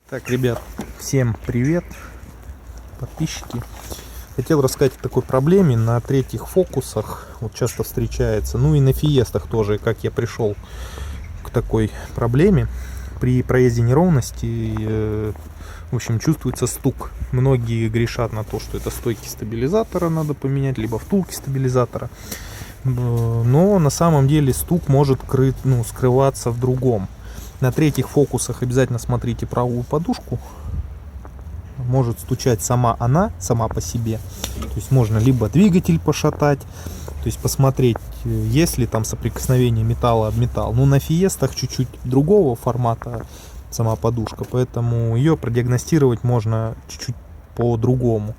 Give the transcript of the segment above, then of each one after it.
Так, ребят, всем привет, подписчики. Хотел рассказать о такой проблеме на третьих фокусах, вот часто встречается, ну и на фиестах тоже, как я пришел к такой проблеме. При проезде неровности, в общем, чувствуется стук. Многие грешат на то, что это стойки стабилизатора надо поменять, либо втулки стабилизатора. Но на самом деле стук может скрываться в другом. На третьих фокусах обязательно смотрите правую подушку. Может стучать сама по себе. То есть можно либо двигатель пошатать, то есть посмотреть, есть ли там соприкосновение металла об металл. Ну, на фиестах чуть-чуть другого формата сама подушка, поэтому ее продиагностировать можно чуть-чуть по-другому.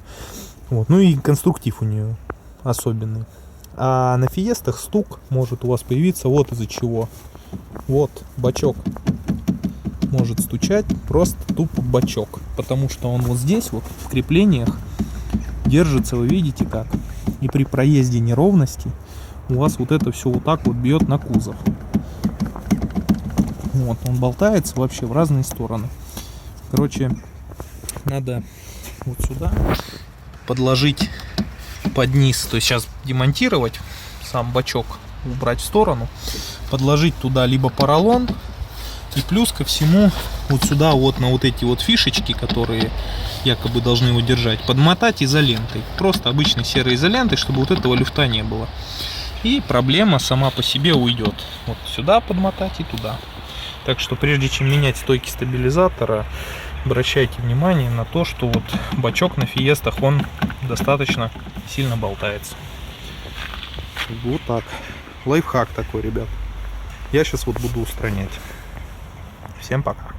Вот. Ну и конструктив у нее особенный. А на фиестах стук может у вас появиться вот из-за чего. Вот бачок может стучать, просто тупо бачок, потому что он вот здесь вот в креплениях держится, вы видите как, и при проезде неровности у вас вот это все вот так вот бьет на кузов. Вот он болтается вообще в разные стороны. Короче, надо вот сюда подложить под низ, то есть сейчас демонтировать сам бачок, убрать в сторону, подложить туда либо поролон, и плюс ко всему вот сюда вот на вот эти вот фишечки, которые якобы должны его держать, подмотать изолентой, просто обычной серой изолентой, чтобы вот этого люфта не было, и проблема сама по себе уйдет. Вот сюда подмотать и туда. Так что прежде чем менять стойки стабилизатора, обращайте внимание на то, что вот бачок на фиестах, он достаточно сильно болтается. Вот так. Лайфхак такой, ребят. Я сейчас вот буду устранять. Всем пока.